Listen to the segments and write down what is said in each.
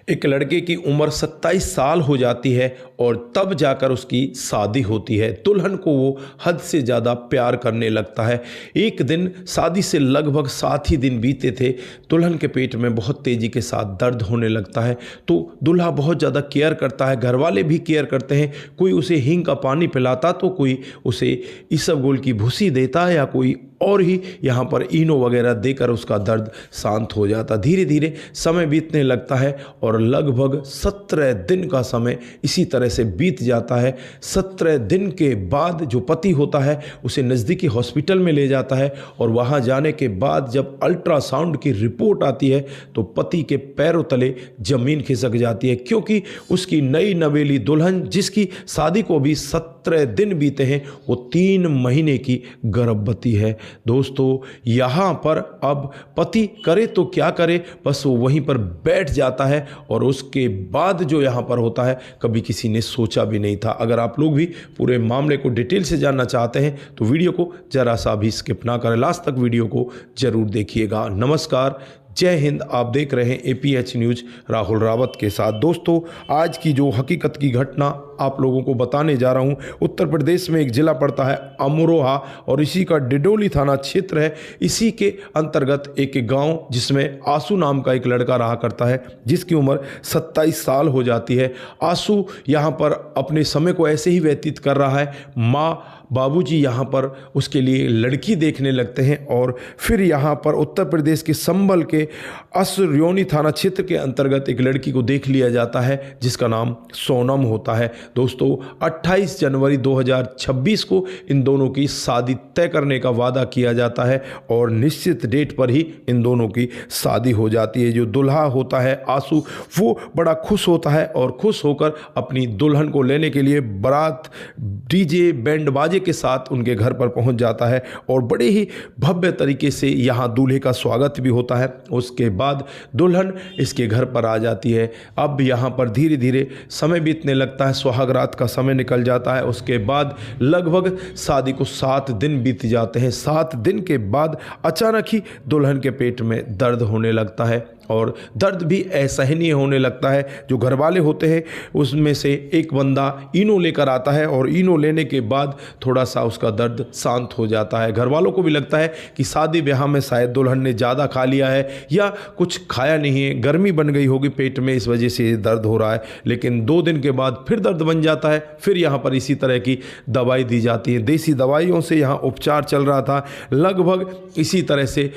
एक लड़के की उम्र 27 साल हो जाती है और तब जाकर उसकी शादी होती है। दुल्हन को वो हद से ज़्यादा प्यार करने लगता है। एक दिन शादी से लगभग 7 ही दिन बीते थे, दुल्हन के पेट में बहुत तेज़ी के साथ दर्द होने लगता है। तो दूल्हा बहुत ज़्यादा केयर करता है, घर वाले भी केयर करते हैं। कोई उसे हींग का पानी पिलाता तो कोई उसे इसबगोल की भूसी देता या कोई और ही यहाँ पर इनो वगैरह देकर उसका दर्द शांत हो जाता। धीरे धीरे समय बीतने लगता है और लगभग 17 दिन का समय इसी तरह से बीत जाता है। 17 दिन के बाद जो पति होता है उसे नज़दीकी हॉस्पिटल में ले जाता है और वहाँ जाने के बाद जब अल्ट्रासाउंड की रिपोर्ट आती है तो पति के पैरों तले ज़मीन खिसक जाती है, क्योंकि उसकी नई नवेली दुल्हन जिसकी शादी को भी 17 दिन बीते हैं वो 3 महीने की गर्भवती है। दोस्तों यहाँ पर अब पति करे तो क्या करे, बस वो वहीं पर बैठ जाता है और उसके बाद जो यहाँ पर होता है कभी किसी ने सोचा भी नहीं था। अगर आप लोग भी पूरे मामले को डिटेल से जानना चाहते हैं तो वीडियो को जरा सा भी स्किप ना करें, लास्ट तक वीडियो को जरूर देखिएगा। नमस्कार, जय हिंद। आप देख रहे हैं APH न्यूज़ राहुल रावत के साथ। दोस्तों आज की जो हकीकत की घटना आप लोगों को बताने जा रहा हूं, उत्तर प्रदेश में एक ज़िला पड़ता है अमरोहा और इसी का डिडोली थाना क्षेत्र है। इसी के अंतर्गत एक गांव जिसमें आंसू नाम का एक लड़का रहा करता है जिसकी उम्र 27 साल हो जाती है। आंसू यहाँ पर अपने समय को ऐसे ही व्यतीत कर रहा है। माँ बाबूजी यहाँ पर उसके लिए लड़की देखने लगते हैं और फिर यहाँ पर उत्तर प्रदेश के संभल के असरियोनी थाना क्षेत्र के अंतर्गत एक लड़की को देख लिया जाता है जिसका नाम सोनम होता है। दोस्तों 28 जनवरी 2026 को इन दोनों की शादी तय करने का वादा किया जाता है और निश्चित डेट पर ही इन दोनों की शादी हो जाती है। जो दुल्हा होता है आंसू वो बड़ा खुश होता है और खुश होकर अपनी दुल्हन को लेने के लिए बारात डीजे बैंड बाजे के साथ उनके घर पर पहुंच जाता है और बड़े ही भव्य तरीके से यहाँ दूल्हे का स्वागत भी होता है। उसके बाद दुल्हन इसके घर पर आ जाती है। अब यहाँ पर धीरे धीरे समय बीतने लगता है, सुहागरात का समय निकल जाता है। उसके बाद लगभग शादी को 7 दिन बीत जाते हैं। 7 दिन के बाद अचानक ही दुल्हन के पेट में दर्द होने लगता है और दर्द भी असहनीय होने लगता है। जो घर वाले होते हैं उसमें से एक बंदा इनो लेकर आता है और इनो लेने के बाद थोड़ा सा उसका दर्द शांत हो जाता है। घर वालों को भी लगता है कि शादी ब्याह में शायद दुल्हन ने ज़्यादा खा लिया है या कुछ खाया नहीं है, गर्मी बन गई होगी पेट में, इस वजह से दर्द हो रहा है। लेकिन 2 दिन के बाद फिर दर्द बन जाता है। फिर यहाँ पर इसी तरह की दवाई दी जाती है। देसी दवाइयों से यहाँ उपचार चल रहा था। लगभग इसी तरह से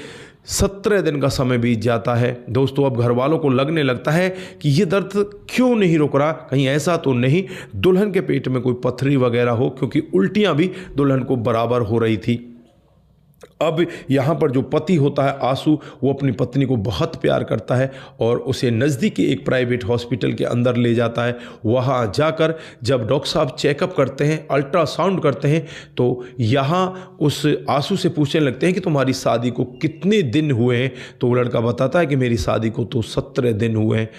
17 दिन का समय बीत जाता है। दोस्तों अब घर वालों को लगने लगता है कि ये दर्द क्यों नहीं रुक रहा, कहीं ऐसा तो नहीं दुल्हन के पेट में कोई पथरी वगैरह हो, क्योंकि उल्टियां भी दुल्हन को बराबर हो रही थी। अब यहाँ पर जो पति होता है आंसू वो अपनी पत्नी को बहुत प्यार करता है और उसे नज़दीकी एक प्राइवेट हॉस्पिटल के अंदर ले जाता है। वहाँ जाकर जब डॉक्टर साहब चेकअप करते हैं, अल्ट्रासाउंड करते हैं, तो यहाँ उस आंसू से पूछने लगते हैं कि तुम्हारी शादी को कितने दिन हुए हैं। तो वो लड़का बताता है कि मेरी शादी को तो 17 दिन हुए हैं।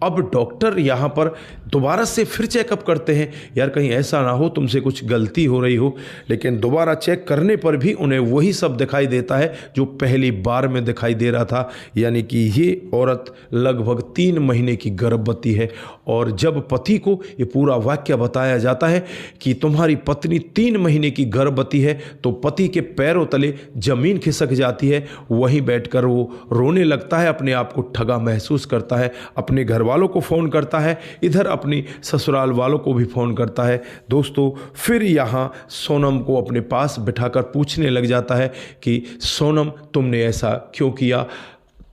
अब डॉक्टर यहाँ पर दोबारा से फिर चेकअप करते हैं, यार कहीं ऐसा ना हो तुमसे कुछ गलती हो रही हो। लेकिन दोबारा चेक करने पर भी उन्हें वही सब दिखाई देता है जो पहली बार में दिखाई दे रहा था, यानी कि ये औरत लगभग 3 महीने की गर्भवती है। और जब पति को ये पूरा वाक्य बताया जाता है कि तुम्हारी पत्नी 3 महीने की गर्भवती है, तो पति के पैरों तले ज़मीन खिसक जाती है। वहीं बैठकर वो रोने लगता है, अपने आप को ठगा महसूस करता है। अपने घर वालों को फ़ोन करता है, इधर अपनी ससुराल वालों को भी फ़ोन करता है। दोस्तों फिर यहाँ सोनम को अपने पास बिठाकर पूछने लग जाता है कि सोनम तुमने ऐसा क्यों किया,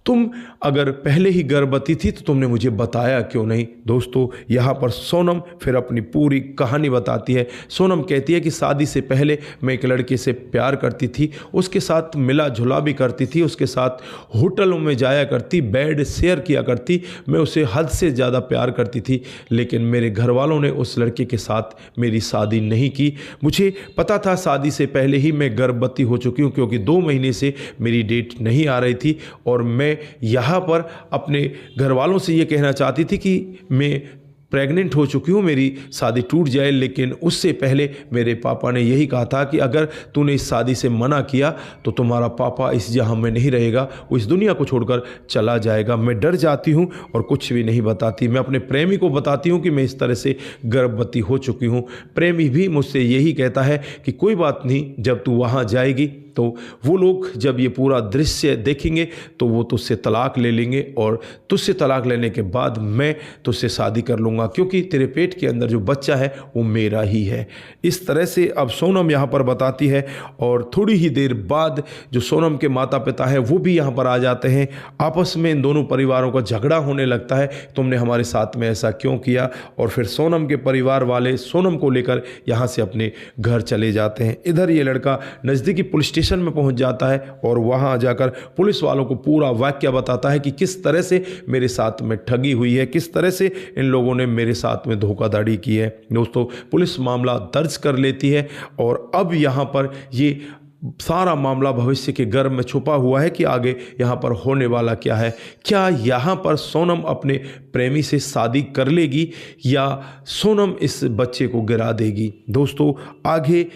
तुम अगर पहले ही गर्भवती थी तो तुमने मुझे बताया क्यों नहीं। दोस्तों यहाँ पर सोनम फिर अपनी पूरी कहानी बताती है। सोनम कहती है कि शादी से पहले मैं एक लड़के से प्यार करती थी, उसके साथ मिला जुला भी करती थी, उसके साथ होटलों में जाया करती, बेड शेयर किया करती, मैं उसे हद से ज़्यादा प्यार करती थी। लेकिन मेरे घर वालों ने उस लड़के के साथ मेरी शादी नहीं की। मुझे पता था शादी से पहले ही मैं गर्भवती हो चुकी हूँ, क्योंकि 2 महीने से मेरी डेट नहीं आ रही थी और मैं यहाँ पर अपने घर वालों से ये कहना चाहती थी कि मैं प्रेग्नेंट हो चुकी हूँ, मेरी शादी टूट जाए। लेकिन उससे पहले मेरे पापा ने यही कहा था कि अगर तूने इस शादी से मना किया तो तुम्हारा पापा इस जहां में नहीं रहेगा, वो इस दुनिया को छोड़कर चला जाएगा। मैं डर जाती हूँ और कुछ भी नहीं बताती। मैं अपने प्रेमी को बताती हूँ कि मैं इस तरह से गर्भवती हो चुकी हूँ। प्रेमी भी मुझसे यही कहता है कि कोई बात नहीं, जब तू वहाँ जाएगी तो वो लोग जब ये पूरा दृश्य देखेंगे तो वो तुझसे तलाक ले लेंगे और तुझसे तलाक लेने के बाद मैं तुझसे शादी कर लूँगा, क्योंकि तेरे पेट के अंदर जो बच्चा है वो मेरा ही है। इस तरह से अब सोनम यहाँ पर बताती है और थोड़ी ही देर बाद जो सोनम के माता पिता हैं वो भी यहाँ पर आ जाते हैं। आपस में इन दोनों परिवारों का झगड़ा होने लगता है, तुमने हमारे साथ में ऐसा क्यों किया। और फिर सोनम के परिवार वाले सोनम को लेकर यहाँ से अपने घर चले जाते हैं। इधर ये लड़का नज़दीकी पुलिस स्टेशन में पहुंच जाता है और वहां जाकर पुलिस वालों को पूरा वाकया बताता है कि किस तरह से मेरे साथ में ठगी हुई है, किस तरह से इन लोगों ने मेरे साथ में धोखाधड़ी की है। दोस्तों, पुलिस मामला दर्ज कर लेती है और अब यहां पर ये सारा मामला भविष्य के गर्भ में छुपा हुआ है कि आगे यहाँ पर होने वाला क्या है। क्या यहाँ पर सोनम अपने प्रेमी से शादी कर लेगी या सोनम इस बच्चे को गिरा देगी। दोस्तों, आगे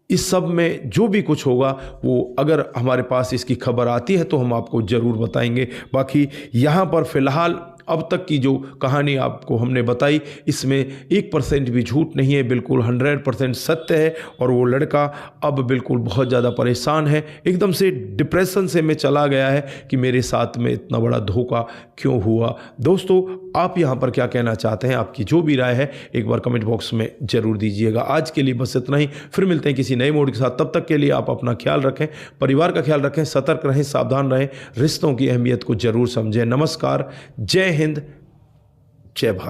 इस सब में जो भी कुछ होगा वो अगर हमारे पास इसकी खबर आती है तो हम आपको ज़रूर बताएंगे। बाकी यहाँ पर फ़िलहाल अब तक की जो कहानी आपको हमने बताई इसमें 1% भी झूठ नहीं है, बिल्कुल 100% सत्य है। और वो लड़का अब बिल्कुल बहुत ज़्यादा परेशान है, एकदम से डिप्रेशन से में चला गया है कि मेरे साथ में इतना बड़ा धोखा क्यों हुआ। दोस्तों, आप यहाँ पर क्या कहना चाहते हैं, आपकी जो भी राय है एक बार कमेंट बॉक्स में ज़रूर दीजिएगा। आज के लिए बस इतना ही, फिर मिलते हैं किसी नए मोड के साथ। तब तक के लिए आप अपना ख्याल रखें, परिवार का ख्याल रखें, सतर्क रहें, सावधान रहें, रिश्तों की अहमियत को ज़रूर समझें। नमस्कार, जय हिंद, जय भारत।